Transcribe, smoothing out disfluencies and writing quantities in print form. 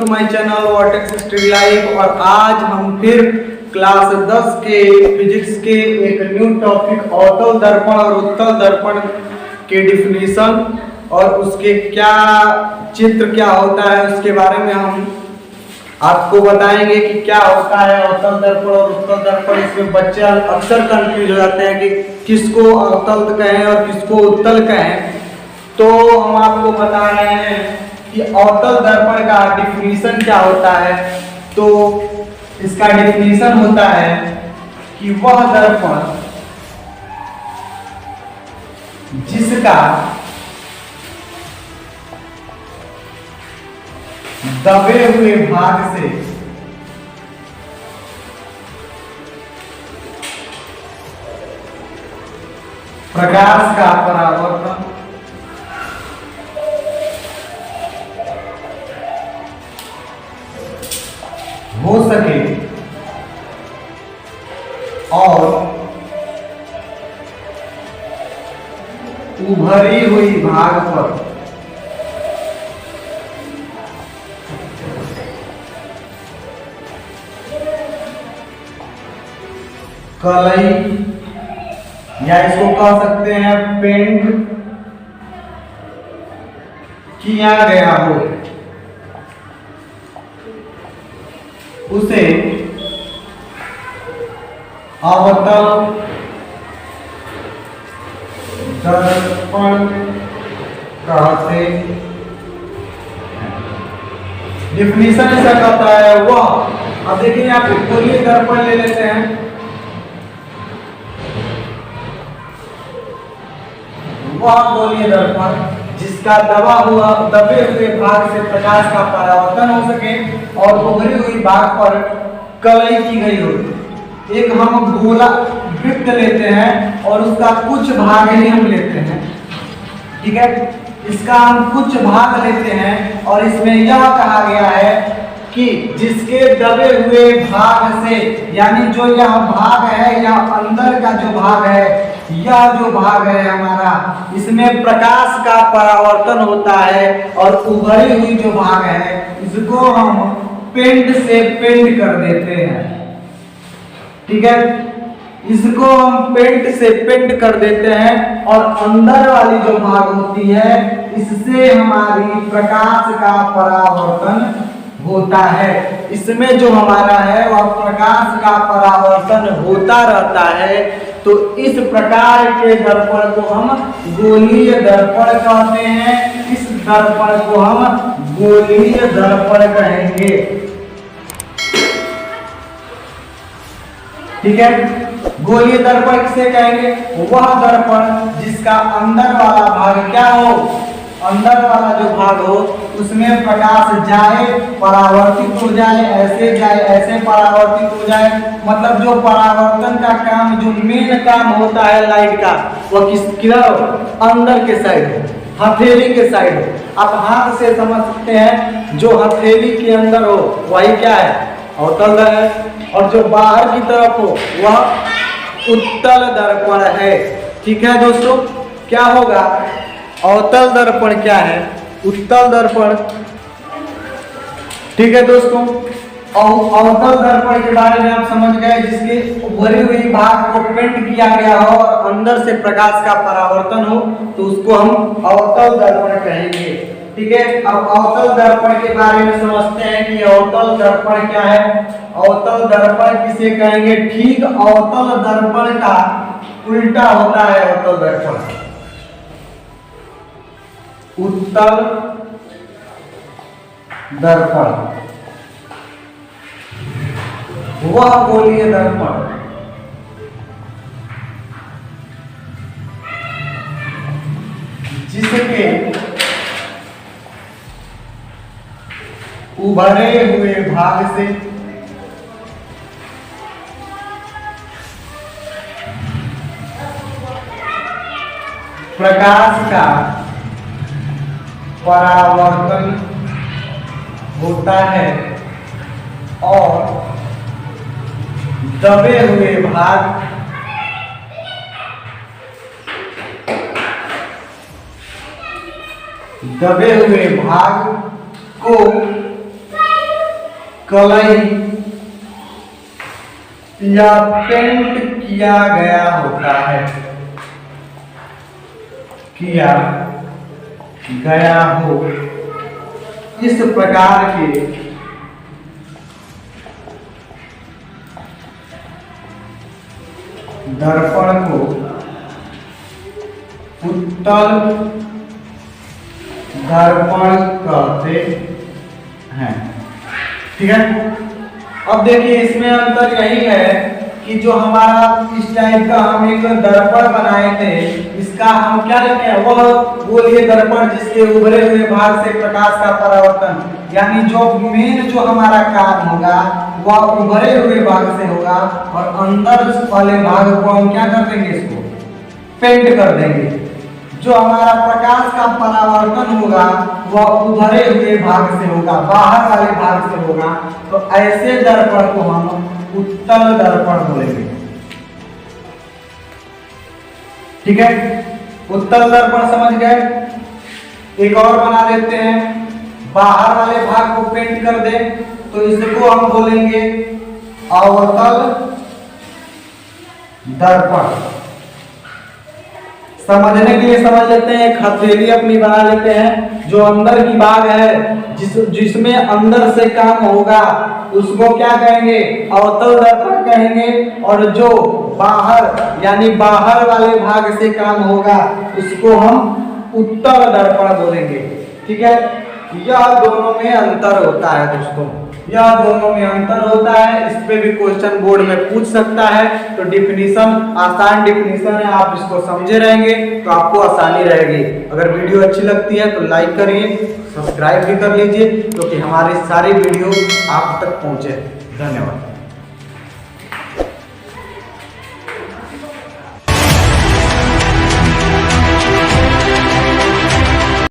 To my channel Vertex Study Live. और आज हम फिर क्लास 10 के फिजिक्स के एक न्यू टॉपिक अवतल दर्पण और उत्तल दर्पण के डिफिनीशन और उसके क्या चित्र क्या होता है उसके बारे में हम आपको बताएंगे कि क्या होता है अवतल दर्पण और उत्तल दर्पण। इसमें बच्चे अक्सर कंफ्यूज हो जाते हैं कि किसको अवतल कहें और किसको उत्तल कहें। तो हम आपको बता रहे हैं कि अवतल दर्पण का डिफिनीशन क्या होता है। तो इसका डिफिनीशन होता है कि वह दर्पण जिसका दबे हुए भाग से प्रकाश का परावर्तन हो सके और उभरी हुई भाग पर कलई या इसको कह सकते हैं पेंट किया गया हो, उसे अवतल दर्पण कहते हैं। डिफिनीशन ऐसा कहता है वह, अब देखिए यहाँ पे गोलीय दर्पण ले लेते हैं। वह गोलीय दर्पण जिसका दबे हुए भाग से प्रकाश का परावर्तन हो सके और उभरी हुई भाग पर कलई की गई हो। एक हम गोला वृत्त लेते हैं और उसका कुछ भाग ही हम लेते हैं, ठीक है। इसका हम कुछ भाग लेते हैं और इसमें यह कहा गया है कि जिसके दबे हुए भाग से, यानी जो यह भाग है, यह अंदर का जो भाग है, यह जो भाग है हमारा, इसमें प्रकाश का परावर्तन होता है और उभरी हुई जो भाग है इसको हम पेंट से पेंट कर देते हैं, ठीक है। इसको हम पेंट से पेंट कर देते हैं और अंदर वाली जो भाग होती है इससे हमारी प्रकाश का परावर्तन होता है। इसमें जो हमारा है वह प्रकाश का परावर्तन होता रहता है। तो इस प्रकार के दर्पण को हम गोलीय दर्पण कहते हैं। इस दर्पण को हम गोलीय दर्पण कहेंगे, ठीक है। गोलीय दर्पण किसे कहेंगे? वह दर्पण जिसका अंदर वाला भाग क्या हो, अंदर वाला जो भाग हो उसमें प्रकाश जाए, परावर्तित हो जाए, ऐसे परावर्तित हो जाए। मतलब जो परावर्तन का काम, जो मेन काम होता है लाइट का, वह किधर हो? अंदर के साइड हो, हथेली के साइड हो। आप हाथ से समझ सकते हैं जो हथेली के अंदर हो वही क्या है? अवतल है। और जो बाहर की तरफ हो वह उत्तल दर्पण है, ठीक है दोस्तों। क्या होगा? अवतल दर्पण क्या है, उत्तल दर्पण, ठीक है दोस्तों। अवतल दर्पण के बारे में आप समझ गए, जिसके उभरी हुई भाग को पेंट किया गया हो और अंदर से प्रकाश का परावर्तन हो, तो उसको हम अवतल दर्पण कहेंगे, ठीक है। अब अवतल दर्पण के बारे में समझते हैं कि अवतल दर्पण क्या है। अवतल दर्पण किसे कहेंगे? ठीक अवतल दर्पण का उल्टा होता है अवतल दर्पण, उत्तल दर्पण। वह गोलीय दर्पण जिसके उभरे हुए भाग से प्रकाश का परावर्तन होता है और दबे हुए भाग को कलई या पेंट किया गया होता है, किया गया हो, इस प्रकार के दर्पण को उत्तल दर्पण कहते हैं। ठीक है, अब देखिए इसमें अंतर यही है कि जो हमारा इस टाइप का हम एक दर्पण बनाए थे, इसका हम क्या लिखे हैं, वह गोलीय दर्पण जिसके उभरे हुए भाग से प्रकाश का परावर्तन, यानी जो मेन जो हमारा काम होगा वह उभरे हुए भाग से होगा और अंदर वाले भाग को हम क्या कर देंगे, इसको पेंट कर देंगे। जो हमारा प्रकाश का परावर्तन होगा वह उभरे हुए भाग से होगा, बाहर वाले भाग से होगा। तो ऐसे दर्पण को हम उत्तल दर्पण बोलेंगे। ठीक है, उत्तल दर्पण समझ गए। एक और बना देते हैं, बाहर वाले भाग को पेंट कर दे तो इसको हम बोलेंगे अवतल दर्पण। समझने के लिए समझ लेते हैं, एक हथेली अपनी बना लेते हैं। जो अंदर की भाग है जिसमें अंदर से काम होगा उसको क्या कहेंगे, अवतल दर्पण कहेंगे। और जो बाहर यानी बाहर वाले भाग से काम होगा उसको हम उत्तल दर्पण बोलेंगे। ठीक है, यह दोनों में अंतर होता है दोस्तों, यह दोनों में अंतर होता है। इस पे भी क्वेश्चन बोर्ड में पूछ सकता है। तो डिफिनीशन आसान डिफिनीशन है, आप इसको समझे रहेंगे तो आपको आसानी रहेगी। अगर वीडियो अच्छी लगती है तो लाइक करिए, सब्सक्राइब भी कर लीजिए क्योंकि हमारी सारी वीडियो आप तक पहुंचे। धन्यवाद।